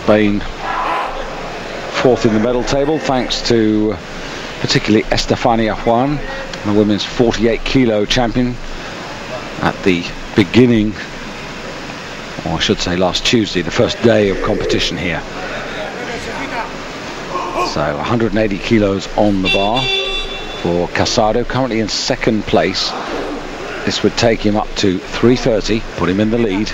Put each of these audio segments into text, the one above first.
Spain fourth in the medal table, thanks to particularly Estefania Juan, the women's 48 kilo champion at the beginning, or I should say last Tuesday, the first day of competition here. So 180 kilos on the bar for Casado, currently in second place. This would take him up to 330, put him in the lead.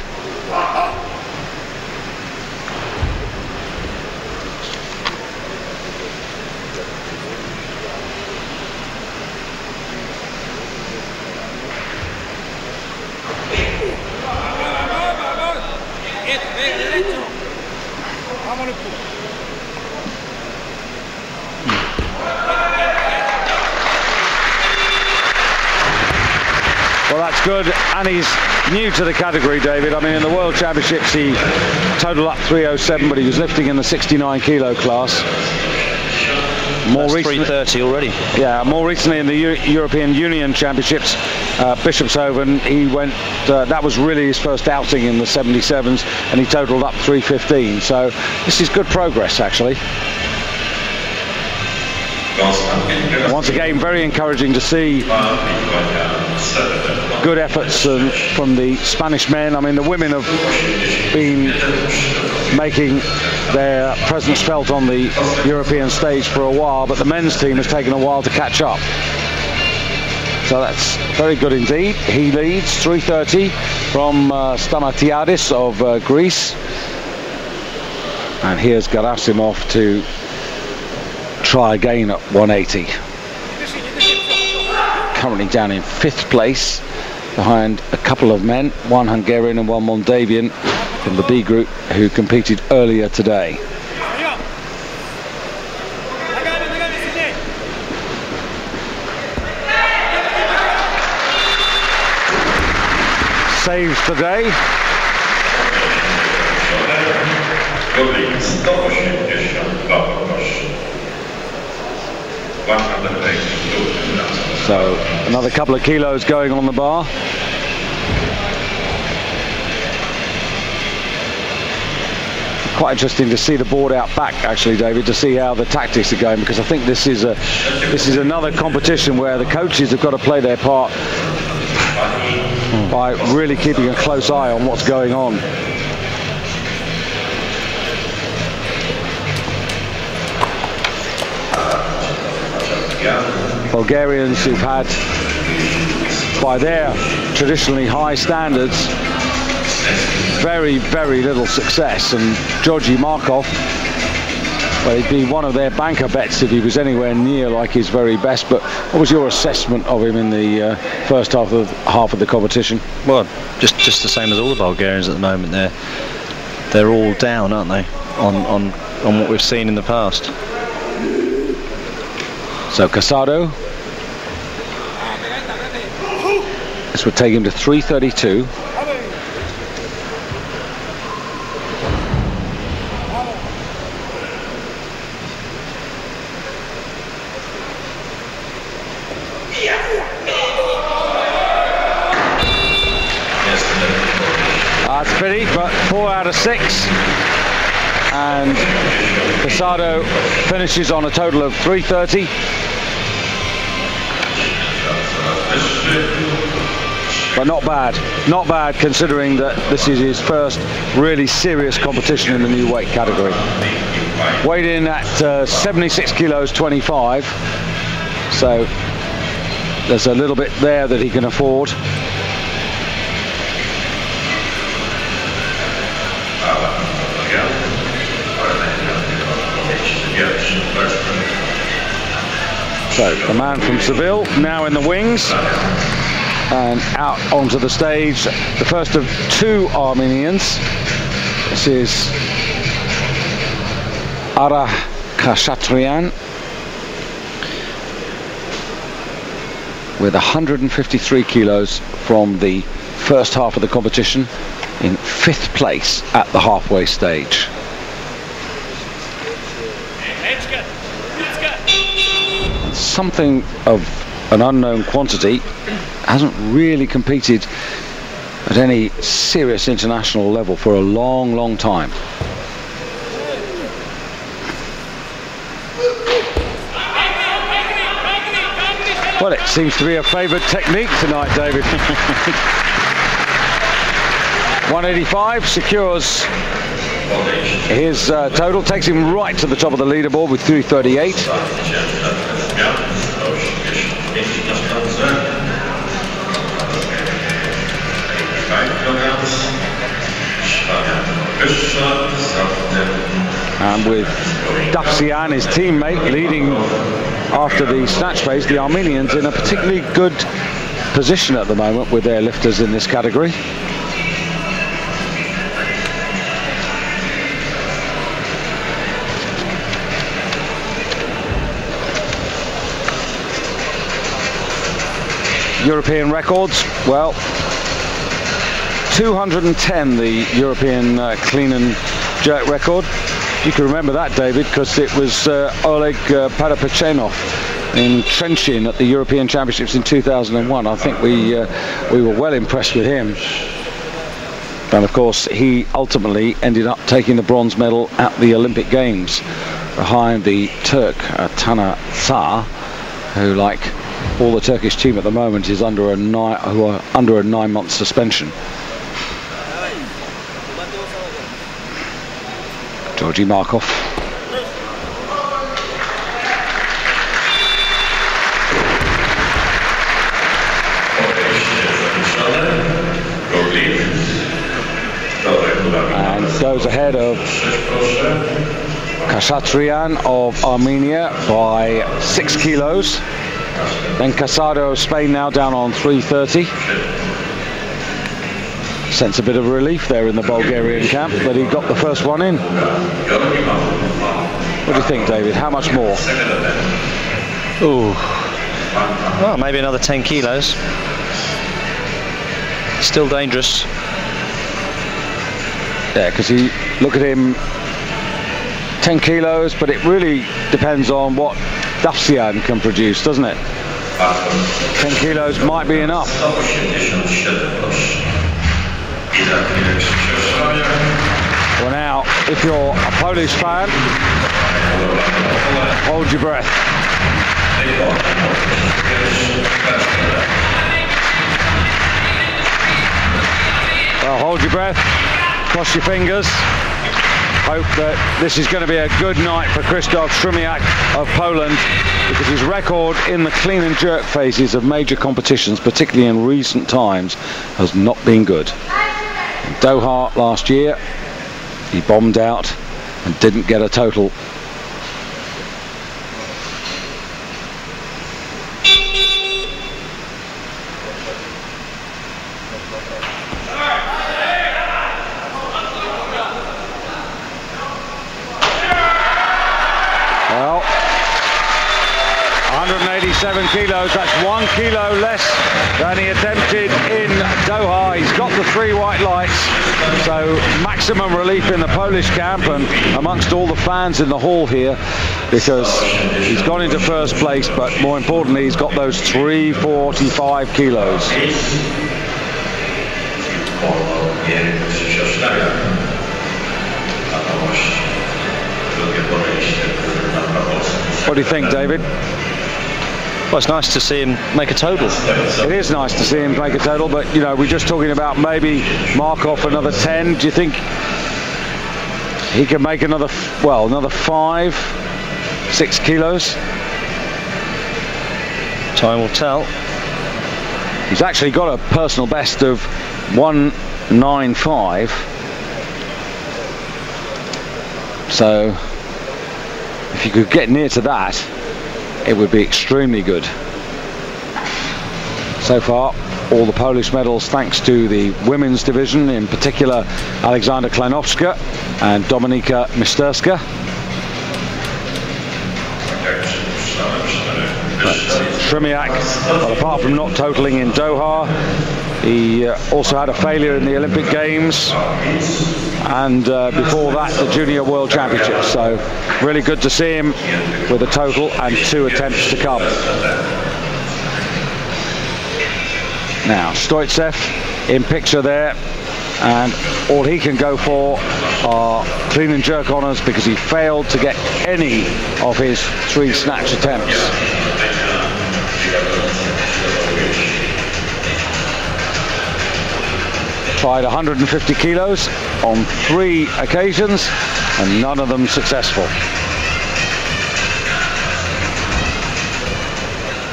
Well, that's good, and he's new to the category, David. I mean, in the World Championships he totaled up 307, but he was lifting in the 69 kilo class. More recently, 330 already. Yeah, more recently in the European Union Championships, Bischofshofen, he went. That was really his first outing in the 77s, and he totaled up 315. So this is good progress, actually. Once again, very encouraging to see good efforts from the Spanish men. I mean, the women have been making their presence felt on the European stage for a while, but the men's team has taken a while to catch up. So that's very good indeed. He leads 330 from Stamatiadis of Greece. And here's Gerasimov to try again at 180. Currently down in 5th place, behind a couple of men, one Hungarian and one Moldavian from the B group who competed earlier today. Saves today. So another couple of kilos going on the bar. Quite interesting to see the board out back, actually, David, to see how the tactics are going, because I think this is another competition where the coaches have got to play their part by really keeping a close eye on what's going on. Bulgarians who've had, by their traditionally high standards, very, very little success. And Georgi Markov, well, he'd be one of their banker bets if he was anywhere near like his very best. But what was your assessment of him in the first half of the competition? Well, just the same as all the Bulgarians at the moment. They're all down, aren't they, on what we've seen in the past. So Casado, this would take him to 332. That's pity, but 4 out of 6. And Casado finishes on a total of 330. But not bad considering that this is his first really serious competition in the new weight category. Weighed in at 76 kilos 25, so there's a little bit there that he can afford. So the man from Seville now in the wings and out onto the stage, the first of 2 Armenians. This is Ara Khachaturian with 153 kilos from the first half of the competition, in 5th place at the halfway stage. Something of an unknown quantity, hasn't really competed at any serious international level for a long time. Well, it seems to be a favoured technique tonight, David. 185 secures his total, takes him right to the top of the leaderboard with 338. And with Dafsian, his teammate, leading after the snatch phase, the Armenians in a particularly good position at the moment with their lifters in this category. European records, well, 210 the European clean and jerk record. You can remember that, David, because it was Oleg Parapechenov in Trenchin at the European Championships in 2001. I think we were well impressed with him. And of course, he ultimately ended up taking the bronze medal at the Olympic Games behind the Turk Tana Tsar, who, like all the Turkish team at the moment, is under a 9-month suspension. Georgi Markov. And goes ahead of Kashatrian of Armenia by 6 kilos. Then Casado of Spain now down on 330. Sense a bit of relief there in the Bulgarian camp that he got the first one in. What do you think, David? How much more? Ooh. Well, maybe another 10 kilos. Still dangerous. Yeah, because look at him, 10 kilos, but it really depends on what Dafsian can produce, doesn't it? 10 kilos might be enough. Well, now, if you're a Polish fan, hold your breath. Well, hold your breath, cross your fingers. Hope that this is going to be a good night for Krzysztof Szumiak of Poland, because his record in the clean and jerk phases of major competitions, particularly in recent times, has not been good. In Doha last year, he bombed out and didn't get a total. Well, 187 kilos, that's 1 kilo less than he attempted in Doha. He's got the 3 white lights, so maximum relief in the Polish camp and amongst all the fans in the hall here, because he's gone into first place, but more importantly, he's got those 345 kilos. What do you think, David? Well, it's nice to see him make a total. It is nice to see him make a total, but you know, we're just talking about maybe Markov another 10. Do you think he can make another 5, 6 kilos? Time will tell. He's actually got a personal best of 195. So if you could get near to that, it would be extremely good. So far, all the Polish medals thanks to the women's division, in particular Aleksandra Klinowska and Dominika Misterska. Szumiak, well, apart from not totaling in Doha, he also had a failure in the Olympic Games, and before that the Junior World Championships. So really good to see him with a total and 2 attempts to come. Now Stoitsev in picture there, and all he can go for are clean and jerk honours, because he failed to get any of his 3 snatch attempts. tried 150 kilos on 3 occasions and none of them successful.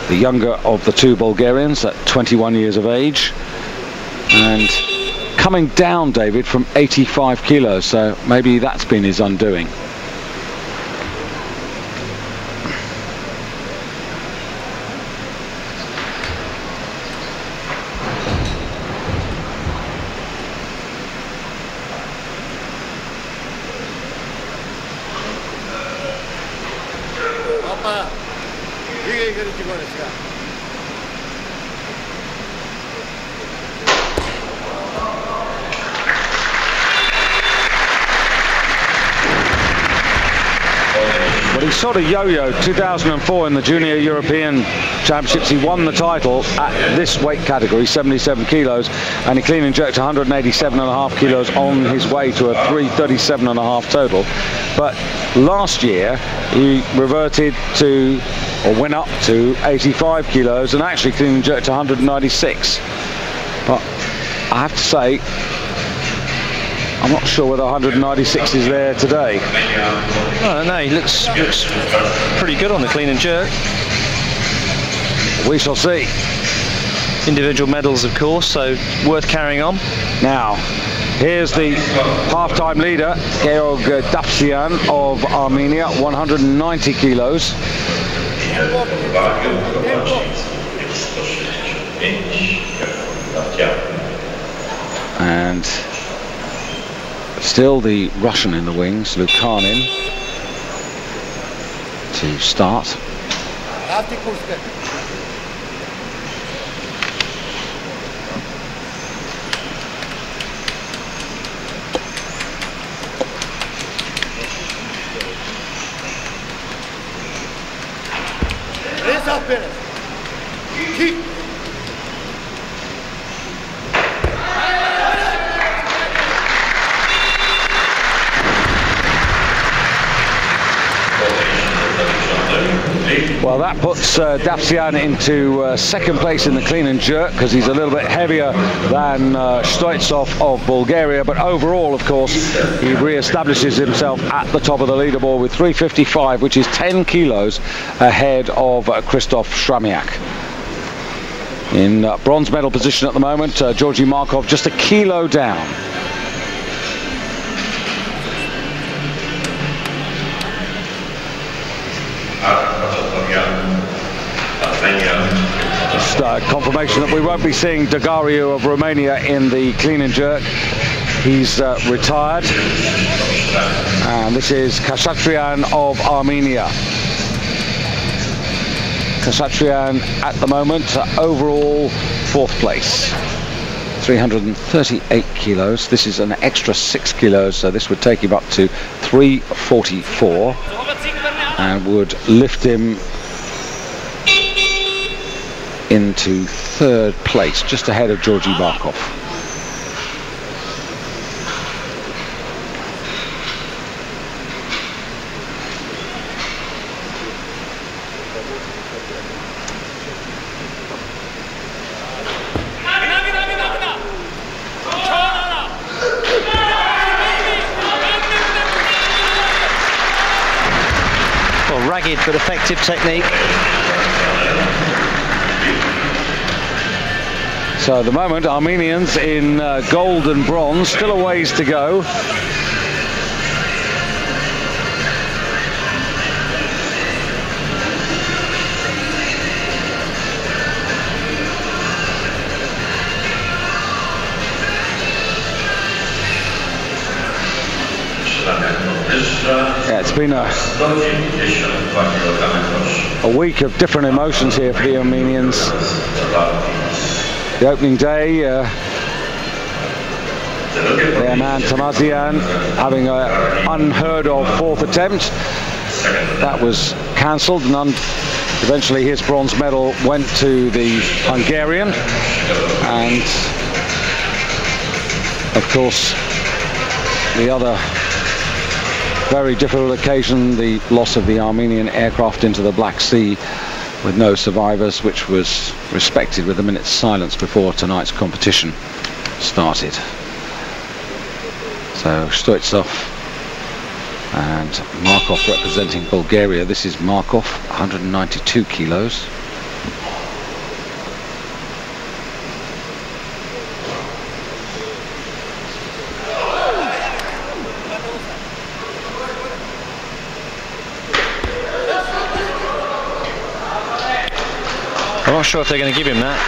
The younger of the 2 Bulgarians at 21 years of age, and coming down, David, from 85 kilos, so maybe that's been his undoing. Well, he sort of yo-yoed 2004 in the Junior European Championships. He won the title at this weight category, 77 kilos, and he clean and jerked 187.5 kilos on his way to a 337.5 total. But last year he reverted to, or went up to 85 kilos and actually clean and jerked 196. But I have to say, I'm not sure whether 196 is there today. Oh, no, he looks pretty good on the clean and jerk. We shall see. Individual medals, of course, so worth carrying on. Now, here's the half-time leader, Georg Dapsian of Armenia, 190 kilos. And still the Russian in the wings, Lukanin, to start. Well, that puts Dapsian into second place in the clean and jerk because he's a little bit heavier than Stoitsov of Bulgaria, but overall, of course, he re-establishes himself at the top of the leaderboard with 355, which is 10 kilos ahead of Krzysztof Shramiak. In bronze medal position at the moment, Georgy Markov just a kilo down. Just confirmation that we won't be seeing Dagariu of Romania in the clean and jerk. He's retired. And this is Khachaturian of Armenia. Khachaturian at the moment overall 4th place. 338 kilos. This is an extra 6 kilos, so this would take him up to 344 and would lift him into 3rd place, just ahead of Georgy Markov. Well, ragged but effective technique. So at the moment, Armenians in gold and bronze, still a ways to go. Yeah, it's been a week of different emotions here for the Armenians. The opening day, their man Tamazian having an unheard of 4th attempt. That was cancelled, and eventually his bronze medal went to the Hungarian. And of course, the other very difficult occasion, the loss of the Armenian aircraft into the Black Sea with no survivors, which was respected with a minute's silence before tonight's competition started. So Stoitsov and Markov representing Bulgaria. This is Markov, 192 kilos. I'm not sure if they're going to give him that.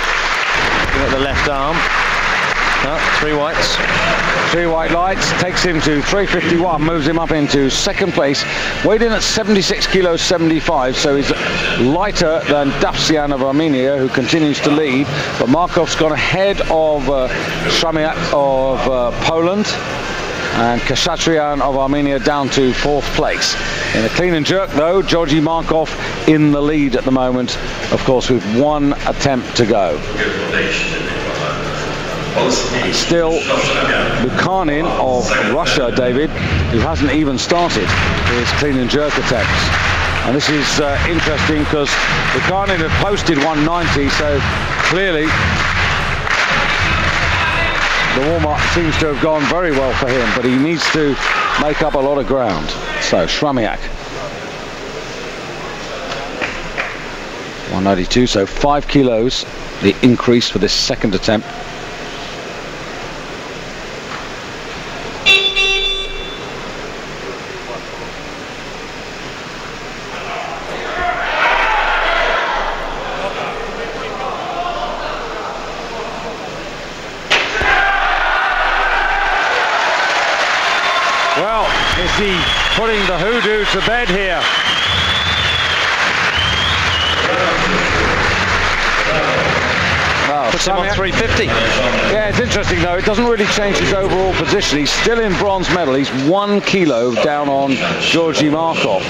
Give it the left arm. No, 3 whites. 3 white lights, takes him to 351, moves him up into second place, weighed in at 76 kilos 75, so he's lighter than Dapsian of Armenia, who continues to lead, but Markov's gone ahead of Shramiak of Poland, and Khachaturian of Armenia down to 4th place. In a clean and jerk though, Georgi Markov in the lead at the moment, of course with 1 attempt to go. And still Bukhanin of Russia, David, who hasn't even started his clean and jerk attempts. And this is interesting because Bukhanin had posted 190, so clearly the warm-up seems to have gone very well for him, but he needs to make up a lot of ground. So Shramiak, 192, so 5 kilos the increase for this second attempt. Well, is he putting the hoodoo to bed here? Wow, Puts him on 350. Yeah, it's interesting though, it doesn't really change his overall position. He's still in bronze medal. He's 1 kilo down on Georgi Markov.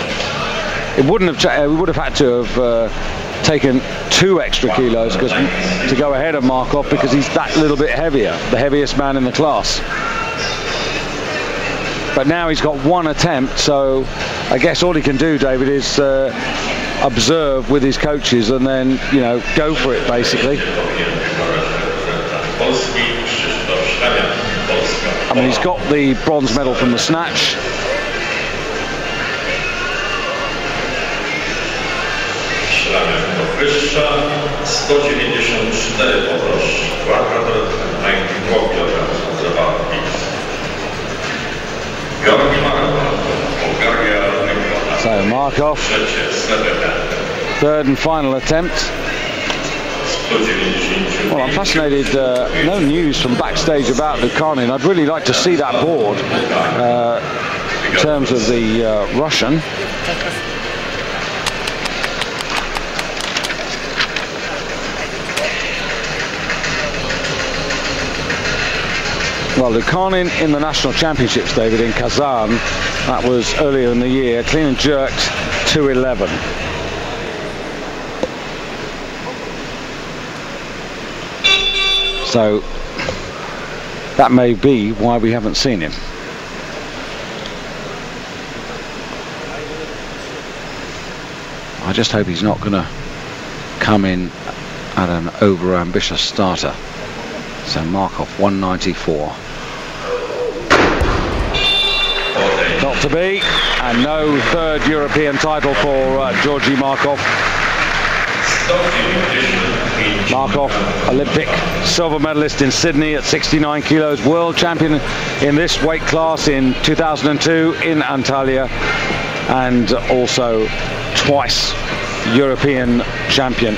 It wouldn't have we would have had to have taken 2 extra kilos to go ahead of Markov, because he's that little bit heavier, the heaviest man in the class. But now he's got 1 attempt, so I guess all he can do, David, is observe with his coaches and then, you know, go for it basically. I mean, he's got the bronze medal from the snatch. So Markov, 3rd and final attempt. Well, I'm fascinated, no news from backstage about Bukhanin. I'd really like to see that board in terms of the Russian. Well, Bukhanin in the national championships, David, in Kazan, that was earlier in the year, clean and jerked 211. So that may be why we haven't seen him. I just hope he's not going to come in at an over-ambitious starter. So Markov, 194. Not to be, and no 3rd European title for Georgi Markov. Markov, Olympic silver medalist in Sydney at 69 kilos, world champion in this weight class in 2002 in Antalya, and also twice European champion.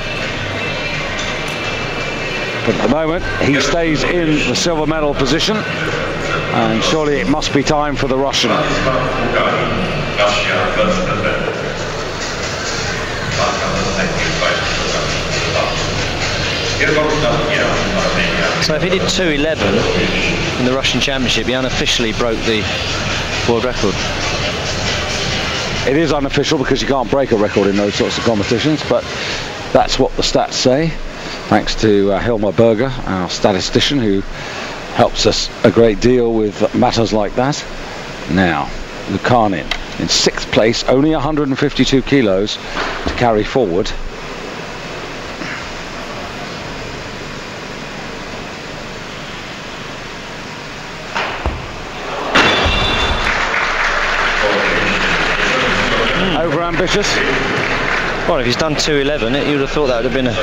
But at the moment, he stays in the silver medal position, and surely it must be time for the Russian. So if he did 211 in the Russian Championship, he unofficially broke the world record. It is unofficial because you can't break a record in those sorts of competitions, but that's what the stats say. Thanks to Hilmar Berger, our statistician, who helps us a great deal with matters like that. Now, Bukhanin in 6th place, only 152 kilos to carry forward. over-ambitious? Well, if he's done 2:11, you would have thought that would have been a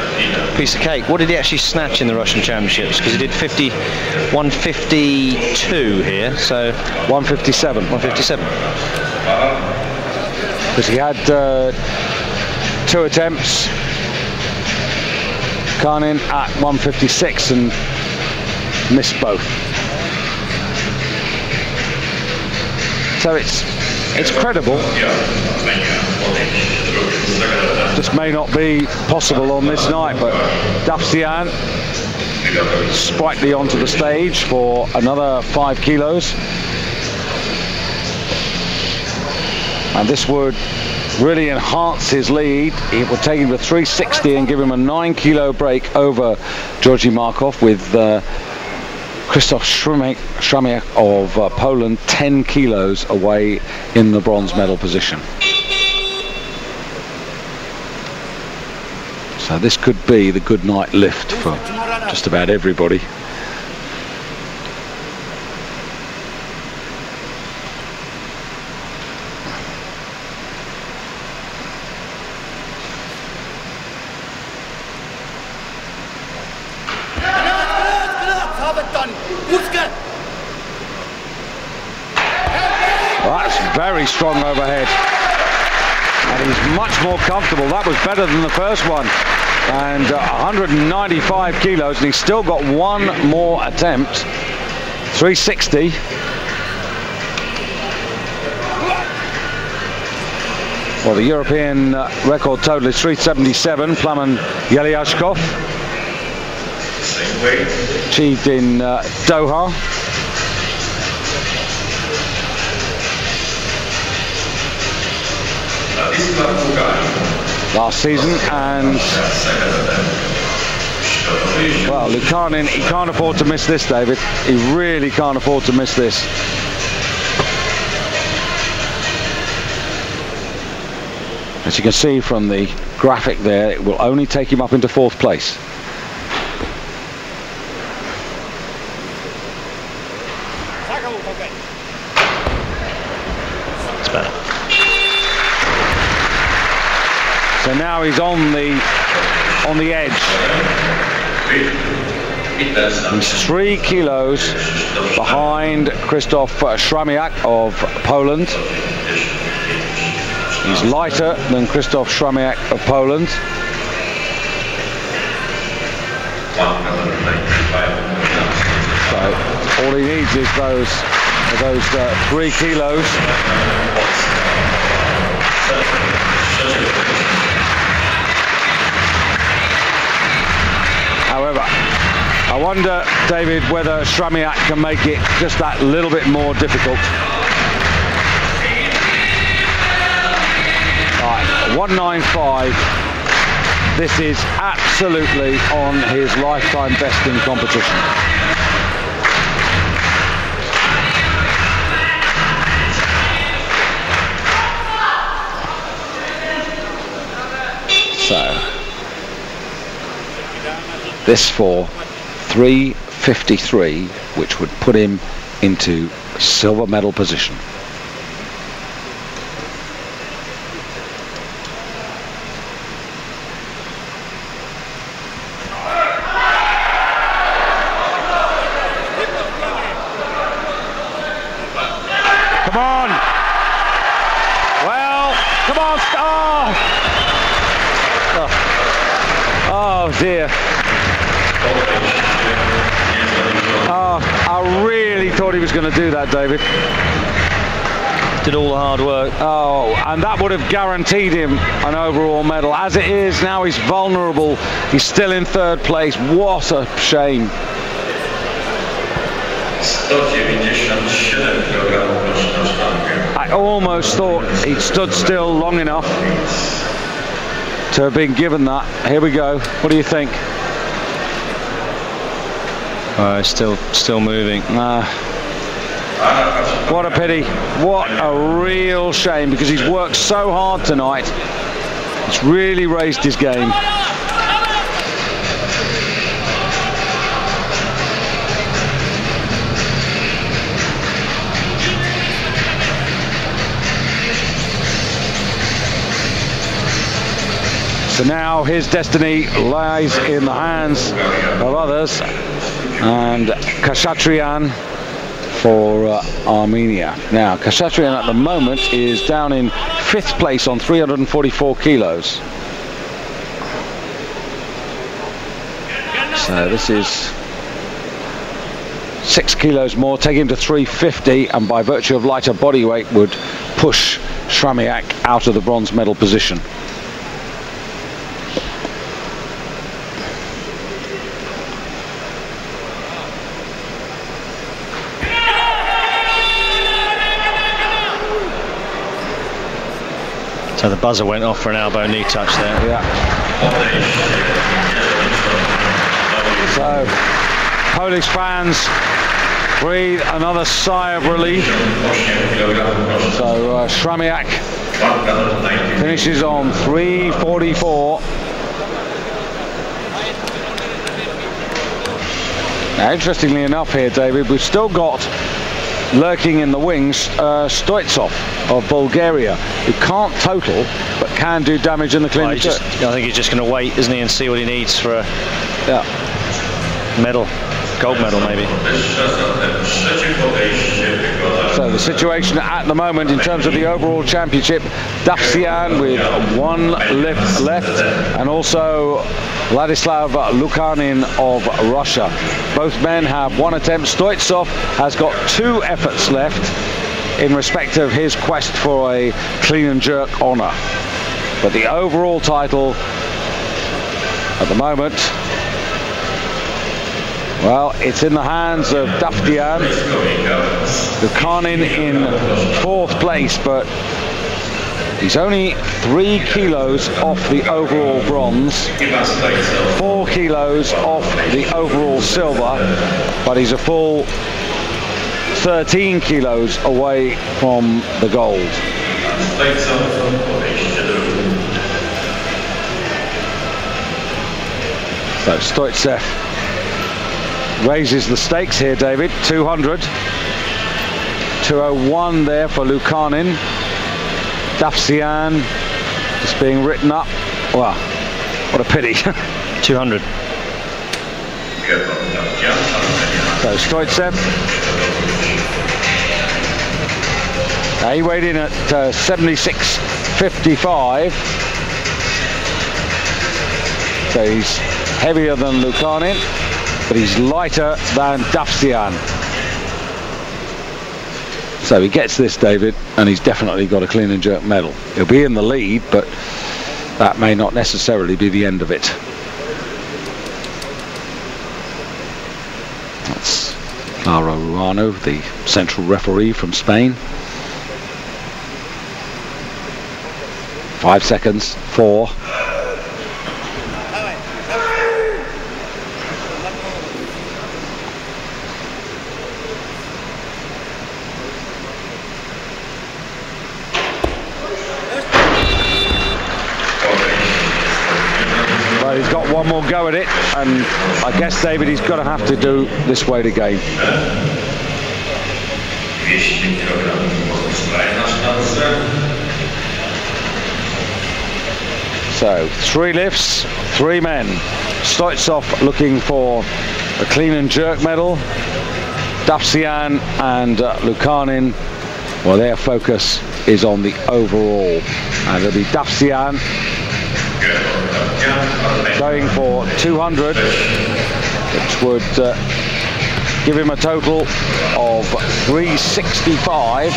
piece of cake. What did he actually snatch in the Russian Championships? Because he did 152 here, so 157. 157. Because he had 2 attempts. Karnin at 156 and missed both. So it's credible. Just may not be possible on this night, but Dafsian sprightly onto the stage for another 5 kilos. And this would really enhance his lead. It would take him to 360 and give him a 9 kilo break over Georgi Markov, with Krzysztof Shramiak of Poland 10 kilos away in the bronze medal position. So this could be the good night lift for just about everybody. That's very strong overhead. And he's much more comfortable. That was better than the first one. And 195 kilos, and he's still got 1 more attempt. 360. Well, the European record total is 377. Plamen Yelyashkov. Achieved in Doha. Last season, and well, Lukanin, he can't afford to miss this, David. He really can't afford to miss this. As you can see from the graphic there, it will only take him up into 4th place. It's better. So now he's on the edge. He's 3 kilos behind Krzysztof Shramiak of Poland. He's lighter than Krzysztof Shramiak of Poland. So all he needs is those 3 kilos. However, I wonder, David, whether Shramiak can make it just that little bit more difficult. Right, 195. This is absolutely on his lifetime best in competition. So this for 353, which would put him into silver medal position. Come on! Well, come on! Oh dear. Oh, I really thought he was going to do that, David. Did all the hard work. Oh, and that would have guaranteed him an overall medal. As it is, now he's vulnerable. He's still in 3rd place. What a shame. I almost thought he'd stood still long enough to have been given that. Here we go. What do you think? Still moving. What a pity. What a real shame, because he's worked so hard tonight. It's really raised his game. So now his destiny lies in the hands of others, and Khachaturian for Armenia. Now Khachaturian at the moment is down in 5th place on 344 kilos. So this is 6 kilos more, take him to 350, and by virtue of lighter body weight would push Shramiak out of the bronze medal position. So the buzzer went off for an elbow knee touch there. Yeah. So Polish fans breathe another sigh of relief. So Shramiak finishes on 344. Now, interestingly enough here, David, we've still got lurking in the wings Stoitsov of Bulgaria, who can't total but can do damage in the clean and jerk. I think he's just going to wait, isn't he, and see what he needs for a medal, gold medal maybe. So the situation at the moment in terms of the overall championship, Davtyan with 1 lift left, and also Vladislav Lukanin of Russia. Both men have 1 attempt. Stoitsov has got 2 efforts left in respect of his quest for a clean and jerk honour. But the overall title at the moment, well, it's in the hands of Davtyan. Lukanin in 4th place, but he's only 3 kilos off the overall bronze, 4 kilos off the overall silver, but he's a full 13 kilos away from the gold. So Stoitsev raises the stakes here, David. 200. 201 there for Lukanin. Davtyan is being written up. Wow, what a pity. 200. So Stoitsev. Now he weighed in at 76.55. So he's heavier than Lukanin, but he's lighter than Davtyan. So he gets this, David, and he's definitely got a clean and jerk medal. He'll be in the lead, but that may not necessarily be the end of it. That's Claro Ruano, the central referee from Spain. 5 seconds, 4. Well, he's got one more go at it, and I guess, David, he's going to have to do this weight again. So 3 lifts, 3 men. Stoitsov looking for a clean and jerk medal. Davtyan and Lukanin, well, their focus is on the overall, and it'll be Davtyan going for 200, which would give him a total of 365.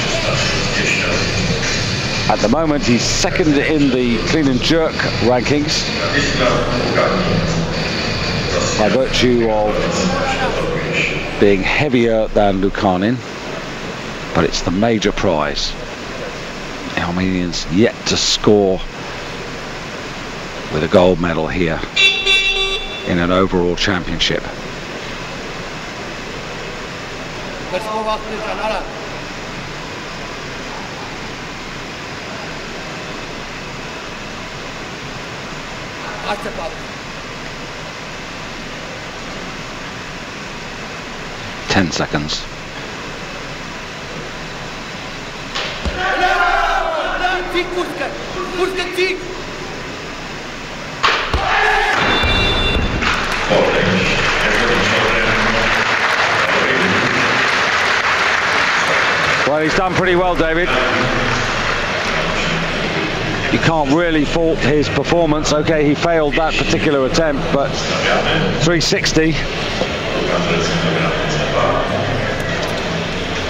At the moment, he's 2nd in the clean and jerk rankings by virtue of being heavier than Lukanin, but it's the major prize. The Armenians yet to score with a gold medal here in an overall championship. Ten seconds. Well, he's done pretty well, David. You can't really fault his performance. Okay, he failed that particular attempt, but 360.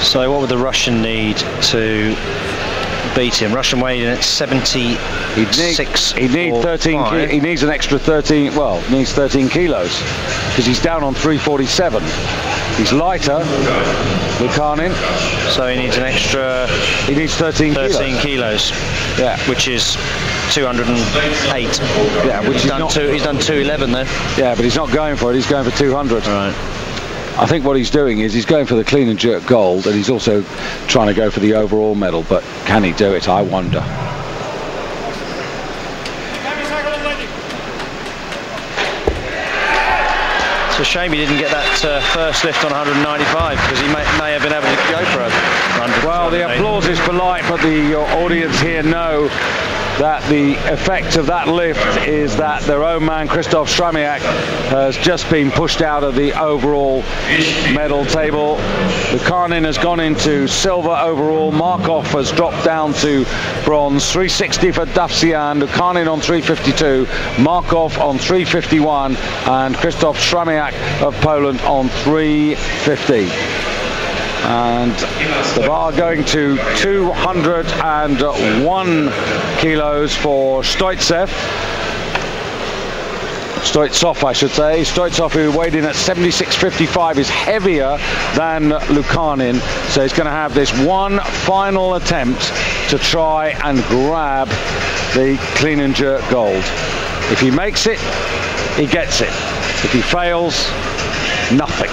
So what would the Russian need to beat him? Russian weighed in at 76. He needs 13. He needs an extra 13. Well, needs 13 kilos because he's down on 347. He's lighter, Lukanin. So he needs an extra. He needs 13 kilos. Yeah, which is 208. Yeah, which he's done 211 though. Yeah, but he's not going for it. He's going for 200. Right. I think what he's doing is he's going for the clean and jerk gold, and he's also trying to go for the overall medal. But can he do it? I wonder. It's a shame he didn't get that first lift on 195 because he may have been able to go for 100. Well, the applause is polite, but the audience here know that the effect of that lift is that their own man, Krzysztof Stramiak, has just been pushed out of the overall medal table. Lukanin has gone into silver overall. Markov has dropped down to bronze. 360 for Davsian, Lukanin on 352, Markov on 351, and Krzysztof Stramiak of Poland on 350. And the bar going to 201 kilos for Stoitsov, I should say. Stoitsov, who weighed in at 76.55, is heavier than Lukanin, so he's going to have this one final attempt to try and grab the clean and jerk gold. If he makes it, he gets it. If he fails, nothing.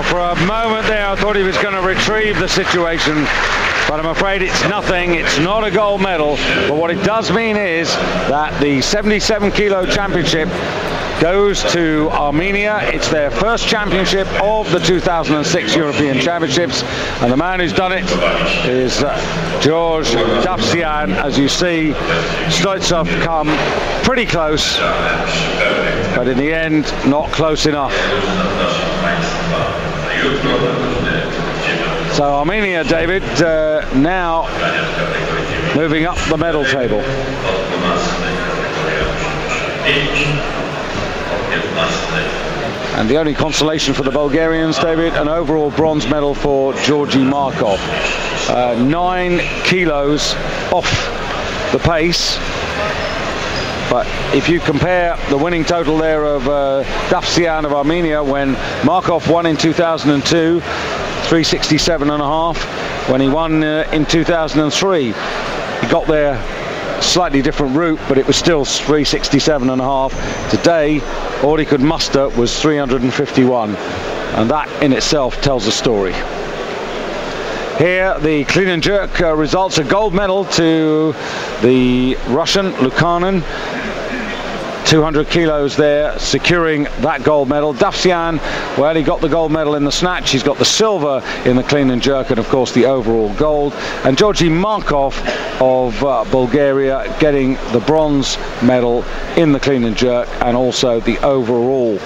For a moment there, I thought he was going to retrieve the situation, but I'm afraid it's nothing. It's not a gold medal, but what it does mean is that the 77 kilo championship goes to Armenia. It's their first championship of the 2006 European Championships, and the man who's done it is George Davsian. As you see, Stoitsov come pretty close, but in the end, not close enough. So Armenia, David, now moving up the medal table. And the only consolation for the Bulgarians, David, an overall bronze medal for Georgy Markov. 9 kilos off the pace. But if you compare the winning total there of Davsian of Armenia, when Markov won in 2002, 367.5. When he won in 2003, he got there slightly different route, but it was still 367.5. Today, all he could muster was 351, and that in itself tells a story. Here, the clean and jerk results: a gold medal to the Russian Lukanin, 200 kilos there, securing that gold medal. Davsian, well, he got the gold medal in the snatch, he's got the silver in the clean and jerk, and of course the overall gold. And Georgy Markov of Bulgaria getting the bronze medal in the clean and jerk, and also the overall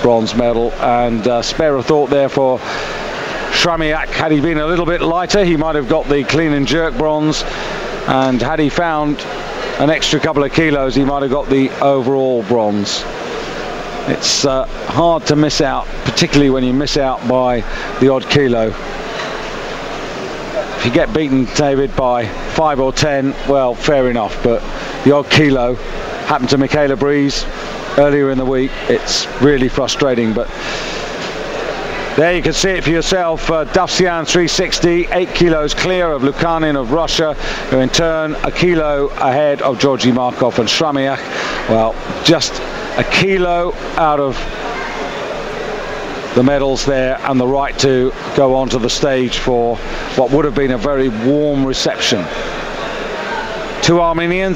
bronze medal. And spare a thought there for Stramiak. Had he been a little bit lighter, he might have got the clean and jerk bronze, and had he found an extra couple of kilos, he might have got the overall bronze. It's hard to miss out, particularly when you miss out by the odd kilo. If you get beaten, David, by 5 or 10, well, fair enough, but the odd kilo happened to Michaela Breeze earlier in the week. It's really frustrating, but There you can see it for yourself. Dovsyan 360, 8 kilos clear of Lukanin of Russia, who in turn a kilo ahead of Georgy Markov and Shramiak. Well, just a kilo out of the medals there, and the right to go onto the stage for what would have been a very warm reception. Two Armenians.